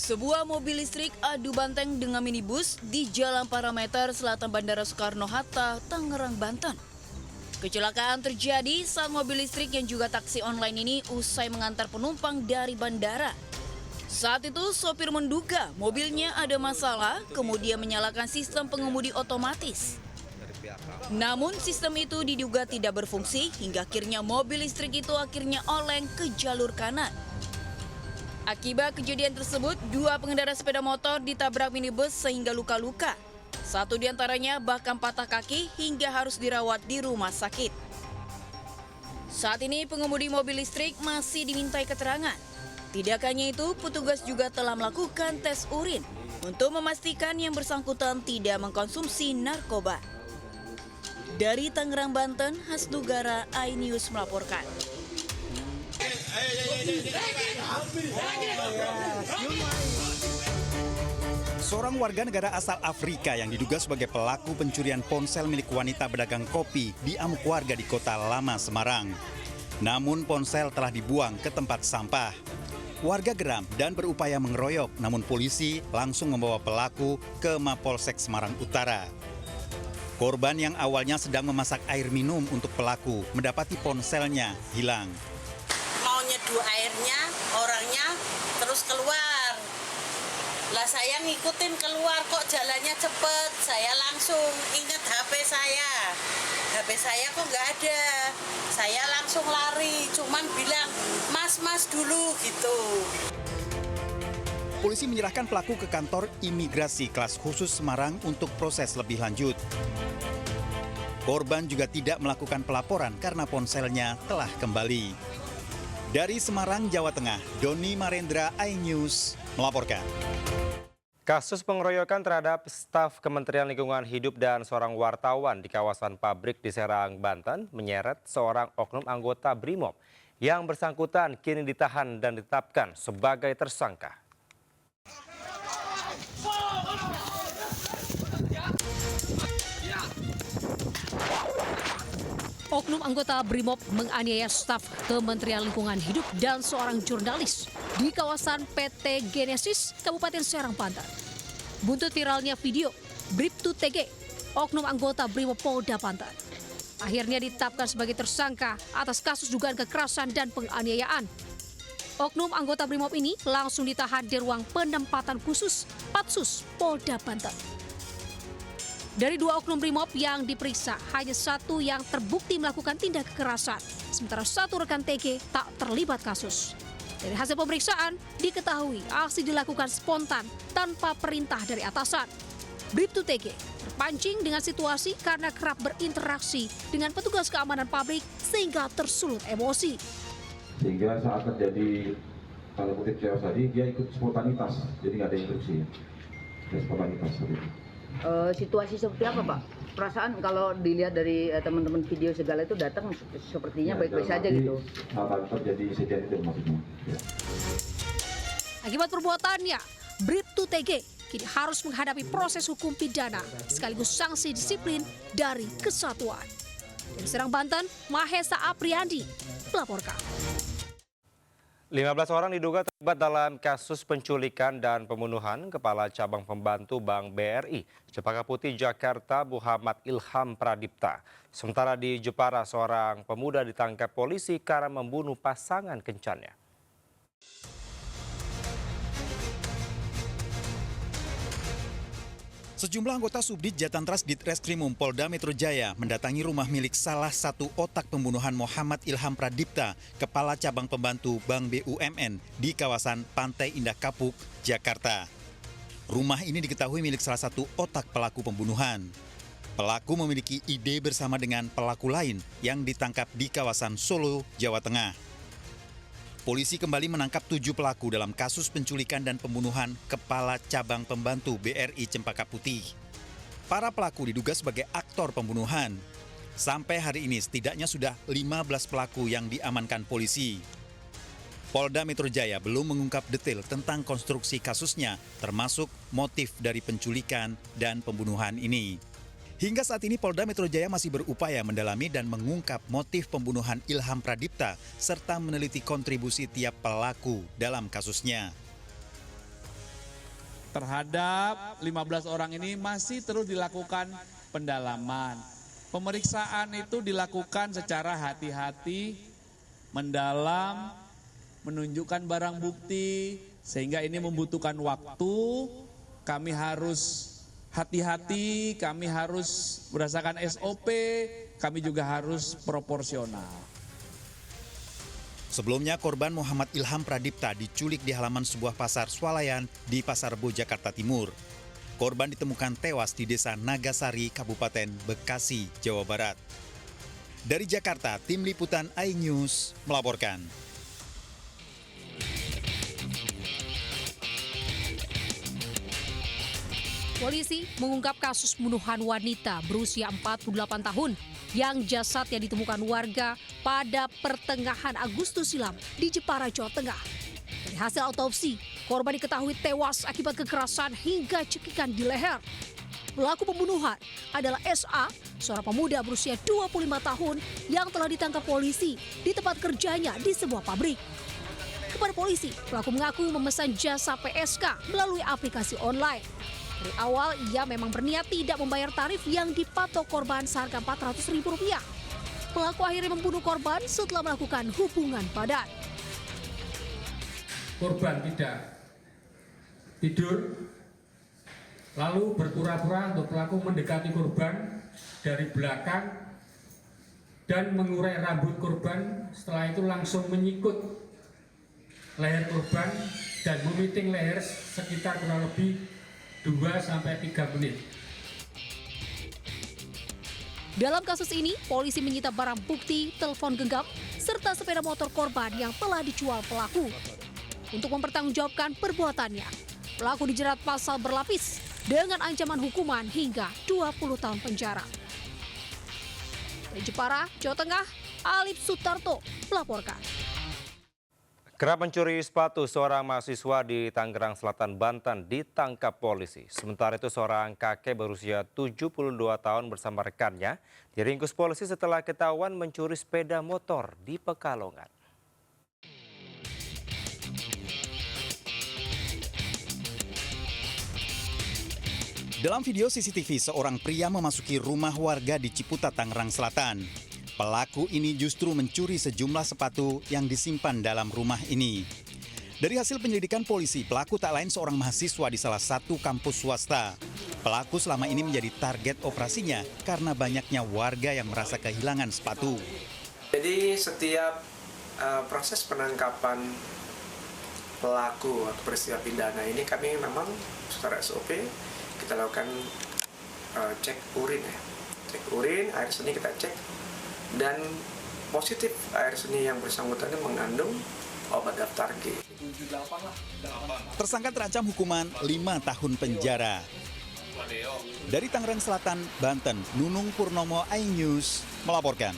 Sebuah mobil listrik adu banteng dengan minibus di Jalan Parameter Selatan Bandara Soekarno-Hatta, Tangerang, Banten. Kecelakaan terjadi saat mobil listrik yang juga taksi online ini usai mengantar penumpang dari bandara. Saat itu sopir menduga mobilnya ada masalah, kemudian menyalakan sistem pengemudi otomatis. Namun sistem itu diduga tidak berfungsi hingga akhirnya mobil listrik itu akhirnya oleng ke jalur kanan. Akibat kejadian tersebut, dua pengendara sepeda motor ditabrak minibus sehingga luka-luka. Satu diantaranya bahkan patah kaki hingga harus dirawat di rumah sakit. Saat ini pengemudi mobil listrik masih dimintai keterangan. Tidak hanya itu, petugas juga telah melakukan tes urin untuk memastikan yang bersangkutan tidak mengkonsumsi narkoba. Dari Tangerang, Banten, Hasnugara, iNews melaporkan. Seorang warga negara asal Afrika yang diduga sebagai pelaku pencurian ponsel milik wanita pedagang kopi diamuk warga di Kota Lama, Semarang. Namun ponsel telah dibuang ke tempat sampah. Warga geram dan berupaya mengeroyok, namun polisi langsung membawa pelaku ke Mapolsek Semarang Utara. Korban yang awalnya sedang memasak air minum untuk pelaku mendapati ponselnya hilang. Mau nyeduh airnya, orangnya terus keluar. Lah saya ngikutin keluar, kok jalannya cepet. Saya langsung ingat HP saya. HP saya kok nggak ada. Saya langsung lari, cuman bilang, mas dulu gitu. Polisi menyerahkan pelaku ke kantor imigrasi kelas khusus Semarang untuk proses lebih lanjut. Korban juga tidak melakukan pelaporan karena ponselnya telah kembali. Dari Semarang, Jawa Tengah, Doni Marendra, iNews melaporkan. Kasus pengeroyokan terhadap staf Kementerian Lingkungan Hidup dan seorang wartawan di kawasan pabrik di Serang, Banten menyeret seorang oknum anggota BRIMOB. Yang bersangkutan kini ditahan dan ditetapkan sebagai tersangka. Oknum anggota BRIMOB menganiaya staf Kementerian Lingkungan Hidup dan seorang jurnalis di kawasan PT Genesis, Kabupaten Serang, Banten. Buntut viralnya video Bribtu TG, oknum anggota BRIMOB Polda Banten, akhirnya ditetapkan sebagai tersangka atas kasus dugaan kekerasan dan penganiayaan. Oknum anggota BRIMOB ini langsung ditahan di ruang penempatan khusus Patsus Polda Banten. Dari dua oknum BRIMOB yang diperiksa, hanya satu yang terbukti melakukan tindak kekerasan, sementara satu rekan TG tak terlibat kasus. Dari hasil pemeriksaan, diketahui aksi dilakukan spontan tanpa perintah dari atasan. Bribtu TG terpancing dengan situasi karena kerap berinteraksi dengan petugas keamanan pabrik sehingga tersulut emosi. Sehingga saat terjadi tanda kutip chaos tadi, dia ikut spontanitas, jadi nggak ada instruksi. Dia spontanitas seperti itu. Situasi seperti apa, Pak? Perasaan kalau dilihat dari teman-teman video segala itu datang sepertinya baik-baik saja gitu. Saat terjadi insiden itu maksudnya. Ya. Akibat perbuatannya, Bribtu TG kini harus menghadapi proses hukum pidana sekaligus sanksi disiplin dari kesatuan. Dari Serang, Banten, Mahesa Apriandi melaporkan. 15 orang diduga terlibat dalam kasus penculikan dan pembunuhan Kepala Cabang Pembantu Bank BRI Cempaka Putih, Jakarta, Muhammad Ilham Pradipta. Sementara di Jepara, seorang pemuda ditangkap polisi karena membunuh pasangan kencannya. Sejumlah anggota Subdit Jatantras Ditreskrimum Polda Metro Jaya mendatangi rumah milik salah satu otak pembunuhan Muhammad Ilham Pradipta, Kepala Cabang Pembantu Bank BUMN di kawasan Pantai Indah Kapuk, Jakarta. Rumah ini diketahui milik salah satu otak pelaku pembunuhan. Pelaku memiliki ide bersama dengan pelaku lain yang ditangkap di kawasan Solo, Jawa Tengah. Polisi kembali menangkap 7 pelaku dalam kasus penculikan dan pembunuhan Kepala Cabang Pembantu BRI Cempaka Putih. Para pelaku diduga sebagai aktor pembunuhan. Sampai hari ini setidaknya sudah 15 pelaku yang diamankan polisi. Polda Metro Jaya belum mengungkap detail tentang konstruksi kasusnya, termasuk motif dari penculikan dan pembunuhan ini. Hingga saat ini Polda Metro Jaya masih berupaya mendalami dan mengungkap motif pembunuhan Ilham Pradipta serta meneliti kontribusi tiap pelaku dalam kasusnya. Terhadap 15 orang ini masih terus dilakukan pendalaman. Pemeriksaan itu dilakukan secara hati-hati, mendalam, menunjukkan barang bukti, sehingga ini membutuhkan waktu. Kami harus hati-hati, kami harus berdasarkan SOP, kami juga harus proporsional. Sebelumnya korban Muhammad Ilham Pradipta diculik di halaman sebuah pasar swalayan di Pasar Rebo, Jakarta Timur. Korban ditemukan tewas di Desa Nagasari, Kabupaten Bekasi, Jawa Barat. Dari Jakarta, Tim Liputan iNews melaporkan. Polisi mengungkap kasus pembunuhan wanita berusia 48 tahun yang jasadnya ditemukan warga pada pertengahan Agustus silam di Jepara, Jawa Tengah. Dari hasil autopsi, korban diketahui tewas akibat kekerasan hingga cekikan di leher. Pelaku pembunuhan adalah SA, seorang pemuda berusia 25 tahun yang telah ditangkap polisi di tempat kerjanya di sebuah pabrik. Kepada polisi, pelaku mengaku memesan jasa PSK melalui aplikasi online. Dari awal, ia memang berniat tidak membayar tarif yang dipatok korban seharga Rp400.000. Pelaku akhirnya membunuh korban setelah melakukan hubungan padat. Korban tidak tidur, lalu berpura-pura untuk pelaku mendekati korban dari belakang dan mengurai rambut korban. Setelah itu langsung menyikut leher korban dan memiting leher sekitar kurang lebih 2-3 menit. Dalam kasus ini, polisi menyita barang bukti, telepon genggam, serta sepeda motor korban yang telah dijual pelaku. Untuk mempertanggungjawabkan perbuatannya, pelaku dijerat pasal berlapis dengan ancaman hukuman hingga 20 tahun penjara. Dari Jepara, Jawa Tengah, Alif Sutarto melaporkan. Kerap mencuri sepatu, seorang mahasiswa di Tangerang Selatan, Banten ditangkap polisi. Sementara itu seorang kakek berusia 72 tahun bersama rekannya diringkus polisi setelah ketahuan mencuri sepeda motor di Pekalongan. Dalam video CCTV, seorang pria memasuki rumah warga di Ciputat, Tangerang Selatan. Pelaku ini justru mencuri sejumlah sepatu yang disimpan dalam rumah ini. Dari hasil penyelidikan polisi, pelaku tak lain seorang mahasiswa di salah satu kampus swasta. Pelaku selama ini menjadi target operasinya karena banyaknya warga yang merasa kehilangan sepatu. Jadi setiap proses penangkapan pelaku atau peristiwa pidana ini kami memang secara SOP kita lakukan cek urin ya. Cek urin, air seni kita cek. Dan positif air seni yang bersangkutan mengandung obat daftar G. Tersangka terancam hukuman 5 tahun penjara. Dari Tangerang Selatan, Banten, Nunung Purnomo, iNews melaporkan.